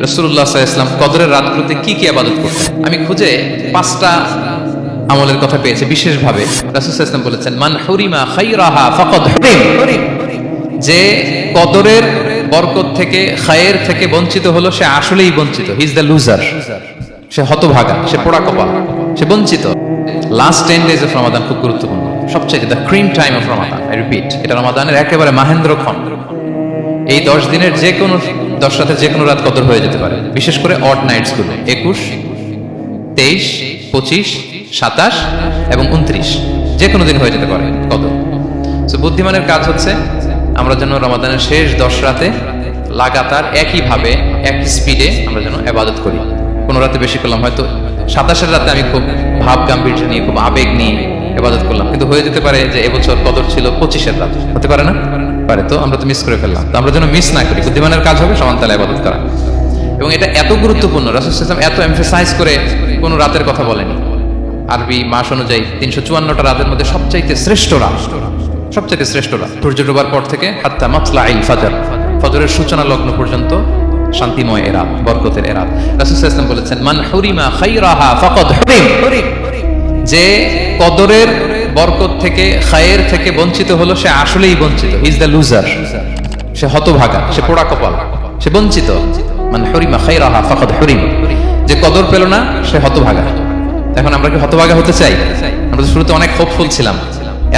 রাসূলুল্লাহ সাল্লাল্লাহু আলাইহি ওয়াসাল্লাম কদরের রাতগুলোতে কি কি ইবাদত করতেন। আমি খুঁজে 5টা আমলের কথা পেয়েছি বিশেষভাবে। রাসূল সাল্লাল্লাহু আলাইহি ওয়াসাল্লাম বলেছেন, মান হুরিমা খায়রাহা ফাকাদ হুরিম, যে কদরের বরকত থেকে, খায়ের থেকে বঞ্চিত হলো, সে আসলেই বঞ্চিত। হি ইজ দ্য লুজার, সে হতভাগা, সে পোড়া কপাল, সে বঞ্চিত। লাস্ট 10 days অফ রমাদান খুব গুরুত্বপূর্ণ, সবচেয়ে the cream time of Ramadan. I repeat, এটা রমাদানের একেবারে মাহেন্দ্রক্ষণ। এই 10 দিনের যে কোনো 10 রাতের যে কোনো রাত কদর হয়ে যেতে পারে, বিশেষ করে অড নাইটস গুলো 21, 23, 25, 27 এবং 29, যে কোনো দিন হয়ে যেতে পারে কদর। সো বুদ্ধিমানের কাজ হচ্ছে আমরা যেন রমাদানের শেষ 10 রাতে লাগাতার একইভাবে একই স্পিডে আমরা যেন ইবাদত করি। কোনো রাতে বেশি করলাম, হয়তো 27-এর রাতে আমি খুব ভাব গাম্ভীর্য নিয়ে, খুব আবেগ নিয়ে ইবাদত করলাম, কিন্তু হয়ে যেতে পারে যে এবছর কদর ছিল 25-এর রাত, হতে পারে না? পারে। তো আমরা তো মিস করে ফেললাম। তো আমরা যেন মিস না করি। বুদ্ধিমানের কাজ হবে সমান তালে ইবাদত করা, এবং এটা এত গুরুত্বপূর্ণ। রাসূল সাল্লাল্লাহু আলাইহি ওয়াসাল্লাম এত এমফাসাইজ করে কোনো রাতের কথা বলেনি। আরবি মাস অনুযায়ী 354টা রাতের মধ্যে সবচাইতে শ্রেষ্ঠ রাত, সবচাইতে শ্রেষ্ঠ রাত সূর্য ডোবার পর থেকে হাত্তা মাতলাইল ফাজর, ফজরের সূচনা লগ্ন পর্যন্ত শান্তিময় এরাত, বরকতের এরাত। রাসূল সাল্লাল্লাহু আলাইহি ওয়াসাল্লাম বলেছেন, মান হুরিমা খায়রাহা ফাকাদ হুরিম, যে কদরের বরকত থেকে, খায়ের থেকে বঞ্চিত হলো, সে আসলেই বঞ্চিত। হি ইজ দ্য লুজার, সে হতভাগা, সে পোড়া কপাল, সে বঞ্চিত। মান হুরিমা খায়রাহা ফাকাদ হুরিম, যে কদর পেল না সে হতভাগা। এখন আমরা কি হতভাগা হতে চাই? আমরা তো শুরুতে অনেক হোপফুল ছিলাম,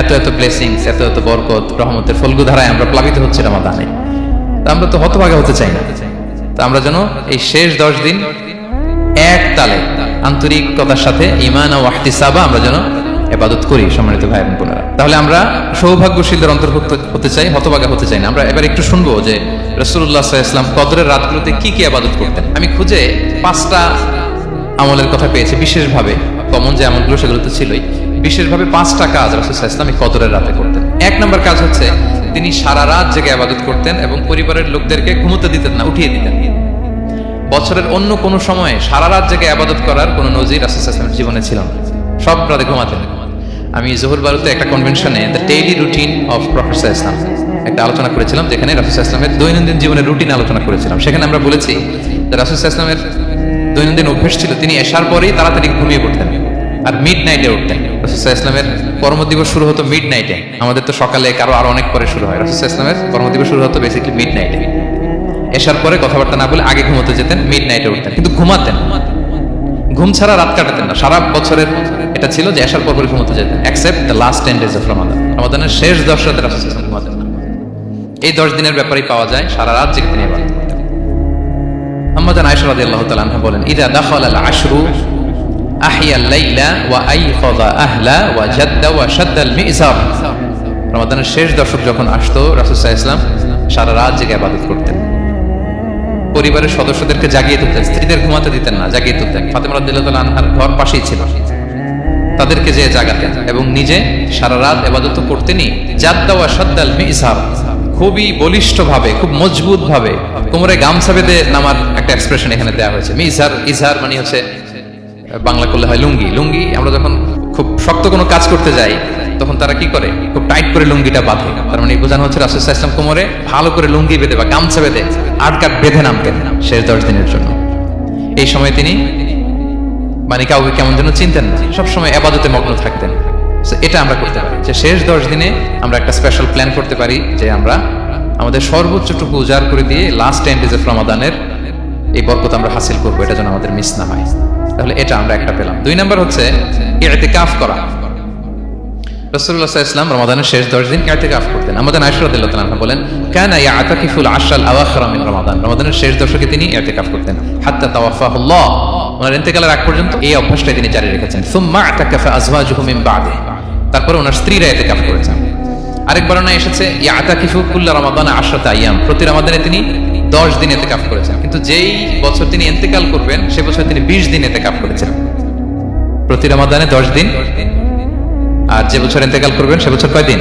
এত এত ব্লেসিংস, এত এত বরকত, রহমতের ফলগু ধারায় আমরা প্লাবিত হচ্ছি রমাদানে। তা আমরা তো হতভাগা হতে চাই না। তা আমরা যেন এই শেষ 10 দিন এক তালে আন্তরিকতার সাথে ঈমান ও ইহতিসাবা আমরা যেন ইবাদত করি। সম্মানিত ভাই এবং বোনেরা, তাহলে আমরা সৌভাগ্যশীলদের অন্তর্ভুক্ত হতে চাই, হতভাগা হতে চাই না। আমরা এবার একটু শুনবো যে রাসূলুল্লাহ সাল্লাল্লাহু আলাইহি ওয়াসাল্লাম কদরের রাতগুলোতে কি কি ইবাদত করতেন। আমি খুঁজে 5টা আমলের কথা পেয়েছি বিশেষভাবে। কমন যে আমলগুলো সেগুলো তো ছিলই, বিশেষভাবে 5টা কাজ রাসূল সাল্লাল্লাহু আলাইহি ওয়াসাল্লাম এই কদরের রাতে করতেন। 1 নম্বর কাজ হচ্ছে তিনি সারা রাত জেগে ইবাদত করতেন এবং পরিবারের লোকদেরকে ঘুমোতে দিতেন না, উঠিয়ে দিতেন। বছরের অন্য কোনো সময়ে সারা রাত জেগে ইবাদত করার কোনো নজির রাসূল সাল্লাল্লাহু আলাইহি ওয়াসাল্লামের জীবনে ছিল না। সব রাতে ঘুমাতেন। আমি জোহর বারুতে একটা কনভেনশনে the daily routine of prophet সাল্লাল্লাহু আলাইহি ওয়াসাল্লাম একটা আলোচনা করেছিলাম, যেখানে রাসূল সাল্লাল্লাহু আলাইহি ওয়াসাল্লামের দৈনন্দিন জীবনের রুটিন আলোচনা করেছিলাম। সেখানে আমরা বলেছি যে রাসূল সাল্লাল্লাহু আলাইহি ওয়াসাল্লামের দৈনন্দিন অভ্যাস ছিল তিনি এশার পরেই তাড়াতাড়ি ঘুমিয়ে পড়তেন আর মিড নাইটে উঠতেন। রাসূল সাল্লাল্লাহু আলাইহি ওয়াসাল্লামের কর্মদিবস শুরু হতো মিড নাইটে। আমাদের তো সকালে, কারো আরো অনেক পরে শুরু হয়। রাসূল সাল্লাল্লাহু আলাইহি ওয়াসাল্লামের কর্মদিবস শুরু হতো বেসিক্যালি মিড নাইটে। এশার পরে কথাবার্তা না বলে আগে ঘুমোতে যেতেন, মিড নাইটে উঠতেন, কিন্তু ঘুমাতেন। ঘুম ছাড়া রাত কাটাতেন না। সারা বছরের এটা ছিল যে এশার পর পরে ঘুমোতে যেতেন, except the last 10 days of Ramadan. রমাদানের শেষ 10 রাতে রাসূল সাল্লাল্লাহু আলাইহি ওয়াসাল্লাম ঘুমাতেন না। এই 10 দিনের ব্যাপারেই পাওয়া যায় সারা রাত জেগে তিনি ইবাদত করতেন। আম্মা জান আয়েশা রাদিয়াল্লাহু তাআলা আনহা বলেন, ইযা দাখালাল আশরু আহিয়াল লাইলা ওয়া আইকাযা আহলা ওয়া জাদ্দা ওয়া শাদ্দাল মিজার। রমাদানের শেষ দশক যখন আসতো, রাসূল সাল্লাল্লাহু আলাইহি ওয়াসাল্লাম সারা রাত জেগে ইবাদত করতেন। পরিবারের সদস্যদেরকে জাগিয়ে তুলতেন, স্ত্রীদের ঘুমাতে দিতেন না, জাগিয়ে তুলতেন। ফাতেমা রাদিয়াল্লাহু তাআলা আনহার ঘর পাশেই ছিল, তাদেরকে যে জাগাতেন এবং নিজে সারা রাত ইবাদত করতেনই। জাদ্দা ওয়া শাদ্দাল মিজার, খুবই বলিষ্ঠ ভাবে, খুব মজবুত ভাবে কোমরে গামছা বেঁধে নামার একটা এক্সপ্রেশন এখানে দেওয়া হয়েছে। মিজার, ইজহার মানে হচ্ছে বাংলা করলে হয় লুঙ্গি। লুঙ্গি আমরা যখন খুব শক্ত কোনো কাজ করতে যাই তখন তারা কি করে, খুব টাইট করে লুঙ্গিটা বাঁধে। তার মানে বোঝানো হচ্ছে রাসূল সাল্লাল্লাহু আলাইহি ওয়াসাল্লাম কোমরে ভালো করে লুঙ্গি বেঁধে বা গামছা বেঁধে আটকাট বেঁধে নামতেন শেষ 10 দিনের জন্য। এই সময় তিনি মানে কাউকে কেমন যেন চিনতেন না, সবসময় ইবাদতে মগ্ন থাকতেন। এটা আমরা করতে পারি যে শেষ 10 দিনে আমরা একটা স্পেশাল প্ল্যান করতে পারি যে আমরা আমাদের সর্বোচ্চটুকু উজাড় করে দিয়ে লাস্ট 10 days অফ রমাদানের এই বরকত আমরা হাসিল করবো, এটা যেন আমাদের মিস না হয়। তাহলে এটা আমরা একটা পেলাম। 2 নাম্বার হচ্ছে ইতিকাফ করা। রাসূলুল্লাহ সাল্লাল্লাহু আলাইহি ওয়াসাল্লাম রমাদানের শেষ 10 দিন ইতিকাফ করতেন। আমাদের আয়েশা রাদিয়াল্লাহু তাআলা আনহা বলেন, কানা ইয়াতাকিফুল আশরাল আওয়াখির মিন রমাদান। রমাদানের শেষ দশকে তিনি ইতিকাফ করতেন হাত্তা তাওয়াফাহুল্লাহ, ওনার ইন্তেকালের আগ পর্যন্ত এই অভ্যাসটা তিনি জারি রেখেছেন। সুম্মা আতাকাফা আজওয়াজুহু মিন বাদে, তারপরে ওনার স্ত্রীরা ইতিকাফ করেছেন। আরেক বর্ণনা এসেছে ইয়াতাকিফু কুল্লা রমাদান 10 আইয়াম, প্রতি রমাদানে তিনি 10 দিন ইতিকাফ করেছেন। কিন্তু যেই বছর তিনি ইন্তেকাল করবেন সে বছর তিনি 20 দিন ইতিকাফ করেছেন। প্রতি রমাদানে 10 দিন, আর যে বছর ইন্তেকাল করবেন সে বছর কয় দিন?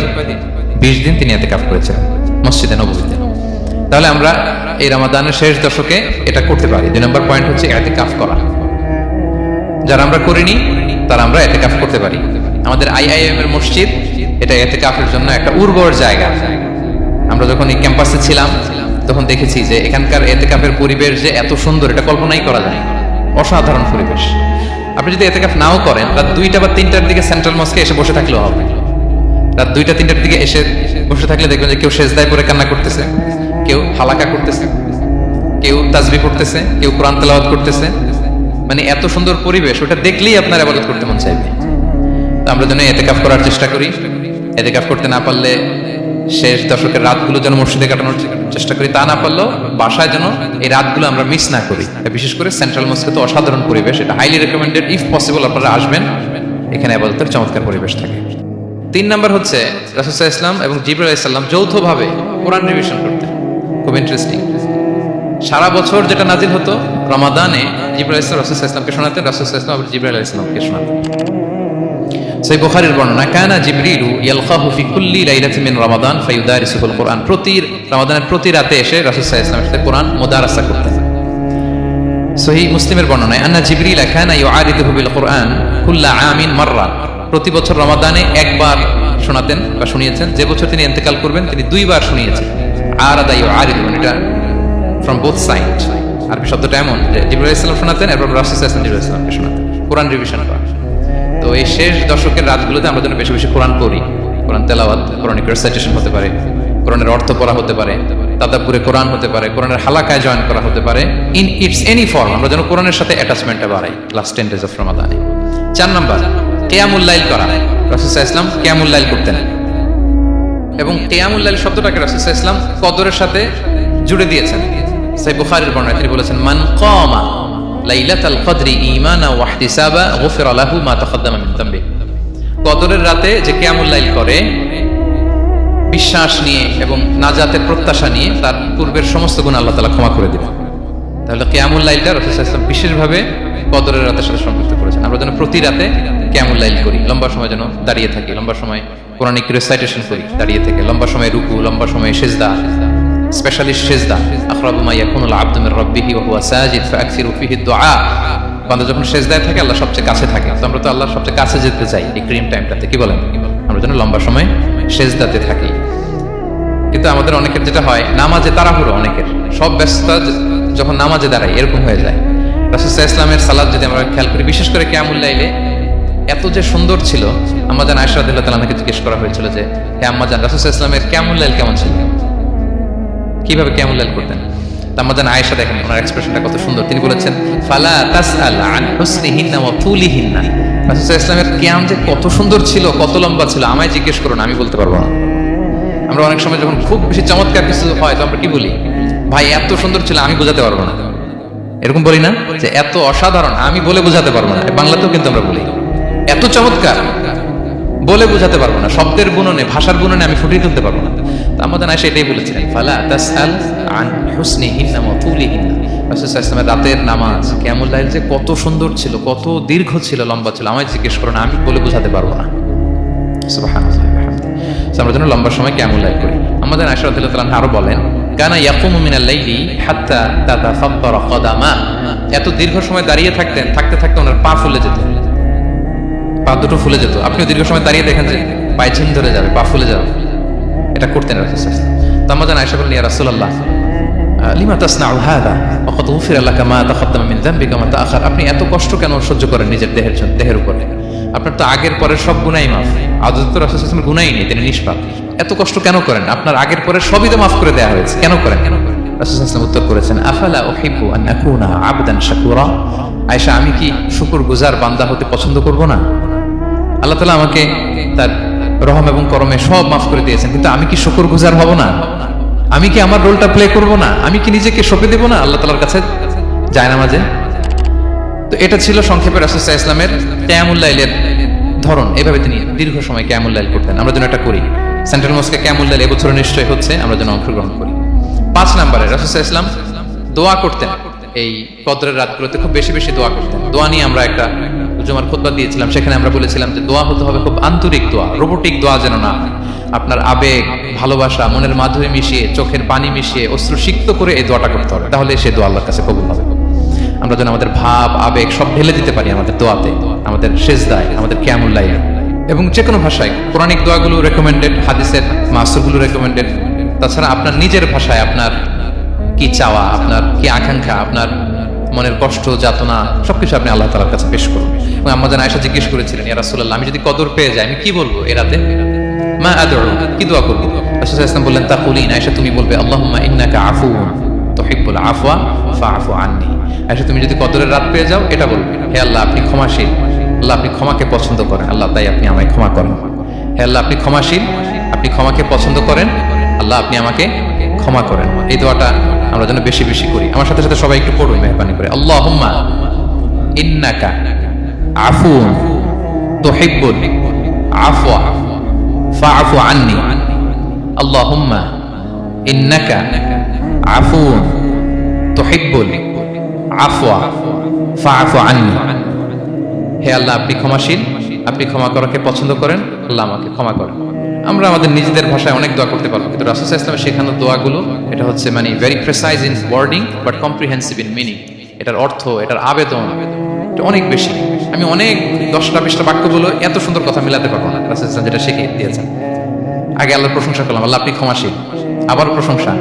20 দিন তিনি ইতিকাফ করেছেন মসজিদে নববীতে। তাহলে আমরা এই রমাদানের শেষ দশকে এটা করতে পারি। 2 নম্বর পয়েন্ট হচ্ছে ইতিকাফ করা। যারা আমরা করিনি তারা আমরা ইতিকাফ করতে পারি। আমাদের আইআইএম এর মসজিদ এটা ইতিকাফের জন্য একটা উর্বর জায়গা। আমরা যখন এই ক্যাম্পাসে ছিলাম তখন দেখেছি যে এখানকার এতেকাফের পরিবেশ যে এত সুন্দর, এটা কল্পনাই করা যায় না। অসাধারণ পরিবেশ। আপনি যদি এতেকাফ নাও করেন, রাত 2টা বা 3টার দিকে সেন্ট্রাল মস্কে এসে বসে থাকলেও হবে। রাত 2টা 3টার দিকে এসে বসে থাকলে দেখবেন যে কেউ সেজদায় পড়ে কান্না করতেছে, কেউ হালাকা করতেছে, কেউ তাসবিহ পড়তেছে, কেউ কোরআন তেলাওয়াত করতেছে। মানে এত সুন্দর পরিবেশ, ওটা দেখলেই আপনার ইবাদত করতে মন চাইবে। তো আমরা যেন এতেকাফ করার চেষ্টা করি। এতেকাফ করতে না পারলে শেষ দশকের রাতগুলো যেন মসজিদে কাটানোর চেষ্টা করি, তা না পারলেও বাসায় যেন এই রাতগুলো আমরা মিস না করি। বিশেষ করে সেন্ট্রাল মস্কে তো অসাধারণ পরিবেশ, এটা হাইলি রেকমেন্ডেড। ইফ পসিবল আপনারা আসবেন, এখানে ইবাদতের চমৎকার পরিবেশ থাকে। 3 নাম্বার হচ্ছে রাসূল সাল্লাল্লাহু আলাইহি ওয়াসাল্লাম এবং জিবরাইল আলাইহিস সালাম যৌথভাবে কোরআন রিভিশন করতেন। খুব ইন্টারেস্টিং। সারা বছর যেটা নাজিল হতো, রমাদানে জিবরাইল আলাইহিস সালাম রাসূল সাল্লাল্লাহু আলাইহি ওয়াসাল্লামকে শোনাতেন, রাসূল সাল্লাল্লাহু আলাইহি ওয়াসাল্লাম আবার জিবরাইল আলাইহিস সালামকে শোনাতেন। সহিহ বুখারীর বর্ণনা, কানা জিবরিলু ইয়ালকাহু ফি কুল্লি লাইলাতিন মিন রমাদান ফায়ুদারিসুল কুরআন। প্রতি রমাদানের প্রতি রাতে এসে রাসূল সাল্লাল্লাহু আলাইহি ওয়াসাল্লামের সাথে কোরআন মুদারাসা করতেন। সহিহ মুসলিমের বর্ণনায়, আন্না জিবরিল কানা ইউআরিদুহু বিল কুরআন কুল্লা আমিন মাররা। প্রতি বছর রমাদানে একবার শোনাতেন বা শুনিয়েছেন। যে বছর তিনি ইন্তেকাল করবেন তিনি 2 বার শুনিয়েছেন। আরাদা ইউআরিদু, এটা ফ্রম বোথ সাইড। আরবি শব্দটা এমন যে জিবরাইল আলাইহিস সালাম শোনাতেন, এরপর রাসূল সাল্লাল্লাহু আলাইহি ওয়াসাল্লামকে শোনাতেন, কোরআন রিভিশন করা। তো এই শেষ দশকের রাতগুলোতে আমরা যেন বেশি বেশি কোরআন পড়ি। কোরআন তেলাওয়াত, কোরআনিক রিসাইটেশন হতে পারে, কোরআনের অর্থ পড়া হতে পারে, তাদাব্বুরে কোরআন হতে পারে, কোরআনের হালাকায় জয়েন করা হতে পারে। ইন ইটস এনি ফর্ম আমরা যেন কোরআনের সাথে অ্যাটাচমেন্টটা বাড়াই লাস্ট 10 days অফ রমাদানে। 4 নাম্বার, কিয়ামুল লাইল করা। রাসূল সাল্লাল্লাহু আলাইহি ওয়াসাল্লাম কিয়ামুল লাইল করতেন এবং কিয়ামুল লাইল শব্দটাকে রাসূল সাল্লাল্লাহু আলাইহি ওয়াসাল্লাম কদরের সাথে জুড়ে দিয়েছেন। সহিহ বুখারীর বর্ণনায় তিনি বলেছেন, মান কামা লাইলাতাল কদরি ঈমানা ওয়া ইহতিসাবা গুফিরা লাহু মা তাকাদ্দামা মিন যামবি। কদরের রাতে যে কিয়ামুল লাইল করে বিশ্বাস নিয়ে এবং নাজাতের প্রত্যাশা নিয়ে, তার পূর্বের সমস্ত গুনাহ আল্লাহ তাআলা ক্ষমা করে দিবেন। তাহলে কিয়ামুল লাইলটা রাসূল সাল্লাল্লাহু আলাইহি ওয়াসাল্লাম বিশেষভাবে কদরের রাতের সাথে সম্পৃক্ত করেছেন। আমরা যেন প্রতি রাতে কিয়ামুল লাইল করি, লম্বা সময় যেন দাঁড়িয়ে থাকি, লম্বা সময় কোরআনিক রিসাইটেশন করি দাঁড়িয়ে থেকে, লম্বা সময় রুকু, লম্বা সময় সিজদা, স্পেশালি সিজদা। আখরাবু মা ইয়াকুনুল আবদু মির রাব্বিহি ওয়া হুয়া সাজিদ ফাআকসিরু ফিহি দুআ। বান্দা যখন সিজদায় থাকে আল্লাহ সবচেয়ে কাছে থাকে। তো আমরা তো আল্লাহর সবচেয়ে কাছে যেতে চাই এই ক্রিম টাইমটাতে, কি বলেন? আমরা যেন লম্বা সময় সিজদাতে থাকি। কিন্তু আমাদের অনেকের যেটা হয়, নামাজে তাড়াহুড়ো, অনেকের সব ব্যস্ততা যখন নামাজে দাঁড়ায় এরকম হয়ে যায়। রাসূল সাল্লাল্লাহু আলাইহি ওয়াসাল্লামের সালাত যদি আমরা খেয়াল করি, বিশেষ করে কিয়ামুল লাইলে এত যে সুন্দর ছিল। আম্মাজান আয়েশা রাদিয়াল্লাহু তাআলাকে জিজ্ঞেস করা হয়েছিল যে, হে আম্মাজান, রাসূল সাল্লাল্লাহু আলাইহি ওয়াসাল্লামের কিয়ামুল লাইল কেমন ছিল, কিভাবে কিয়ামুল লাইল করতেন? আম্মাজান আয়েশা, দেখেন ওনার এক্সপ্রেশনটা কত সুন্দর। তিনি বলেছেন, ফালা তাসআল আন হুসনিহিন্না ওয়া তুলিহিন্না। রাসূল সাল্লাল্লাহু আলাইহি ওয়াসাল্লামের কিয়াম যে কত সুন্দর ছিল, কত লম্বা ছিল, আমায় জিজ্ঞেস করুন, আমি বলতে পারবো না। আমরা অনেক সময় যখন খুব বেশি চমৎকার কিছু হয় তো আমরা কি বলি, ভাই এত সুন্দর ছিল, আমি বোঝাতে পারবো না। এরকম বলি না যে এত অসাধারণ, আমি বলে বোঝাতে পারবো না। বাংলাতেও কিন্তু আমরা বলি এত চমৎকার, বলে বোঝাতে পারবো না, শব্দের গুণনে, ভাষার গুণনে আমি ফুটিয়ে তুলতে পারবো না। তো আমাদের আয়েশা এটাই বলেছিলেন, ফালা তাসআল আন হুসনিহিন্না ওয়া তুলিহিন্না। রাসূল সাল্লাল্লাহু আলাইহি ওয়াসাল্লামের রাতের নামাজ কিয়ামুল লাইল যে কত সুন্দর ছিল, কত দীর্ঘ ছিল, লম্বা ছিল, আমায় জিজ্ঞেস করো না, আমি বলে বোঝাতে পারবো না। সুবহানাল্লাহ। আমরা যেন লম্বা সময় কিয়ামুল লাইল করি। আমাদের আয়েশা রাদিয়াল্লাহু তাআলা আরো বলেন, কানা ইয়াকুমু মিনাল লাইলি হাত্তা তাতাফাত্তারা কদামা। এত দীর্ঘ সময় দাঁড়িয়ে থাকতেন, থাকতে থাকতে ওনার পা ফুলে যেত, পা দুটো ফুলে যেত। আপনিও দীর্ঘ সময় দাঁড়িয়ে দেখেন যে পায়ে ঝিম ধরে যাবে, পা ফুলে যাবে, এটা করতেন রাসূল সাল্লাল্লাহু আলাইহি ওয়াসাল্লাম। তো আমাদের আয়েশা বললেন, ইয়া রাসূলুল্লাহ লিমা তাসনাউ হাযা ওয়া কদ গুফিরা লাকা মা তাকাদ্দামা মিন যামবিকা ওয়া মা তাআখার। আপনি এত কষ্ট কেন সহ্য করেন নিজের দেহের উপরে? আপনার তো আগের পরের সব গুনাহই মাফ। আদত তো রাসূল সাল্লাল্লাহু আলাইহি ওয়াসাল্লামের গুনাহই নেই, তিনি নিষ্পাপ। এত কষ্ট কেন করেন? আপনার আগের পরের সবই তো মাফ করে দেওয়া হয়েছে, কেন করেন? রাসূল সাল্লাল্লাহু আলাইহি ওয়াসাল্লাম উত্তর করেছেন, আফালা উহিব্বু আন আকুনা আবদান শাকুরা। আয়েশা, আমি কি শুকরগুজার বান্দা হতে পছন্দ করব না? আল্লাহ তাআলা আমাকে তার রহম এবং করমে সব মাফ করে দিয়েছেন, কিন্তু আমি কি শুকরগুজার হব না? আমি কি আমার রোলটা প্লে করব না? আমি কি নিজেকে সঁপে দেব না আল্লাহ তাআলার কাছে জায়নামাজে? তো এটা ছিল সংক্ষেপে রাসূল সাল্লাল্লাহু আলাইহি ওয়াসাল্লামের কিয়ামুল লাইলের ধরন। এভাবে তিনি দীর্ঘ সময় কিয়ামুল লাইল করতেন। আমরা যেন এটা করি। সেন্ট্রাল মস্কে কিয়ামুল লাইল এবছর নিশ্চয়ই হচ্ছে, আমরা যেন অংশগ্রহণ করি। 5 নম্বরে রাসূল সাল্লাল্লাহু আলাইহি ওয়াসাল্লাম দোয়া করতেন। এই কদরের রাতগুলোতে খুব বেশি বেশি দোয়া করতেন। দোয়া নিয়ে আমরা একটা জুমার খুতবা দিয়েছিলাম, সেখানে আমরা বলেছিলাম যে দোয়া হতে হবে খুব আন্তরিক দোয়া, রোবোটিক দোয়া যেন না। আপনার আবেগ, ভালোবাসা, মনের মাধুরী মিশিয়ে, চোখের পানি মিশিয়ে, অশ্রুসিক্ত করে এই দোয়াটা করতে হবে, তাহলে সে দোয়া আল্লাহর কাছে কবুল হবে। আমরা যেন আমাদের ভাব, আবেগ সব ঢেলে দিতে পারি আমাদের দোয়াতে, আমাদের সিজদায়, আমাদের কিয়ামুল লাইলে। এবং যে কোনো ভাষায় কোরআনিক দোয়াগুলো রেকমেন্ডেড, হাদিসের মাসুরগুলো রেকমেন্ডেড। তাছাড়া আপনার নিজের ভাষায়, আপনার কি চাওয়া, আপনার কি আকাঙ্ক্ষা, আপনার মনের কষ্ট যাতনা সবকিছু আপনি আল্লাহ তাআলার কাছে পেশ করুন। এবং আম্মা জান আয়েশা জিজ্ঞেস করেছিলেন, ইয়া রাসূলুল্লাহ, আমি যদি কদর পেয়ে যাই আমি কি বলবো এই রাতে, মা আদউ, কি দোয়া করব? রাসূল সাল্লাল্লাহু আলাইহি ওয়াসাল্লাম বললেন, তাকুলিন, আয়েশা তুমি বলবে, আল্লাহুম্মা ইন্নাকা আফুউন তুহিব্বুল আফওয়া ফাআফু আননি। আয়েশা তুমি যদি কদরের রাত পেয়ে যাও এটা বলবে, হে আল্লাহ আপনি ক্ষমাশীল, আল্লাহ আপনি ক্ষমাকে পছন্দ করেন, আল্লাহ তাই আপনি আমায় ক্ষমা করেন। হে আল্লাহ আপনি ক্ষমাশীল, আপনি ক্ষমাকে পছন্দ করেন, আল্লাহ আপনি আমাকে ক্ষমা করেন। এই দোয়াটা আমরা যেন বেশি বেশি করি। আমার সাথে সাথে সবাই একটু পড়ুন মেহরবানি করে, আল্লাহুম্মা ইন্নাকা আফুউন তুহিব্বুল আফওয়া ফাআফু আননি। আল্লাহুম্মা ইন্নাকা আফুউন তুহিব্বুল আফওয়া ফাআফু আননি। হে আল্লাহ আপনি ক্ষমাশীল, আপনি ক্ষমা করাকে পছন্দ করেন, আল্লাহ আমাকে ক্ষমা করেন। আমরা আমাদের নিজেদের ভাষায় অনেক দোয়া করতে পারবো, কিন্তু রাসূল সাল্লাল্লাহু আলাইহি ওয়াসাল্লামের শেখানো দোয়াগুলো এটা হচ্ছে মানে very precise in wording but comprehensive in meaning. এটার অর্থ, এটার আবেদন এটা অনেক বেশি। আমি অনেক 10টা 20টা বাক্যগুলো এত সুন্দর কথা মিলাতে পারবো না। রাসূল সাল্লাল্লাহু আলাইহি ওয়াসাল্লাম যেটা শিখিয়ে দিয়েছেন, আগে আল্লাহর প্রশংসা করলাম, আল্লাহ আপনি ক্ষমাশীল, আবার প্রশংসা,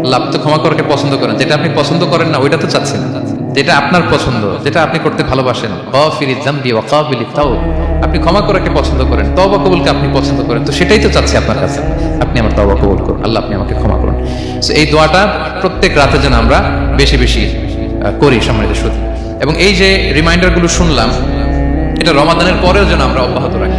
আল্লাহ আপনি তো ক্ষমা করাকে পছন্দ করেন। যেটা আপনি পছন্দ করেন না ওইটা তো চাচ্ছেন না, যেটা আপনার পছন্দ, যেটা আপনি করতে ভালোবাসেন, গাফিরিয যামবি ওয়া কাবিলিত তাওব, আপনি ক্ষমা করাকে পছন্দ করেন, তওবা কবুলকে আপনি পছন্দ করেন, তো সেটাই তো চাচ্ছি আপনার কাছে, আপনি আমার তওবা কবুল করুন, আল্লাহ আপনি আমাকে ক্ষমা করুন। সো এই দোয়াটা প্রত্যেক রাতে যেন আমরা বেশি বেশি করি সম্মানিত সুধী। এবং এই যে রিমাইন্ডারগুলো শুনলাম, এটা রমাদানের পরেও যেন আমরা অব্যাহত রাখি।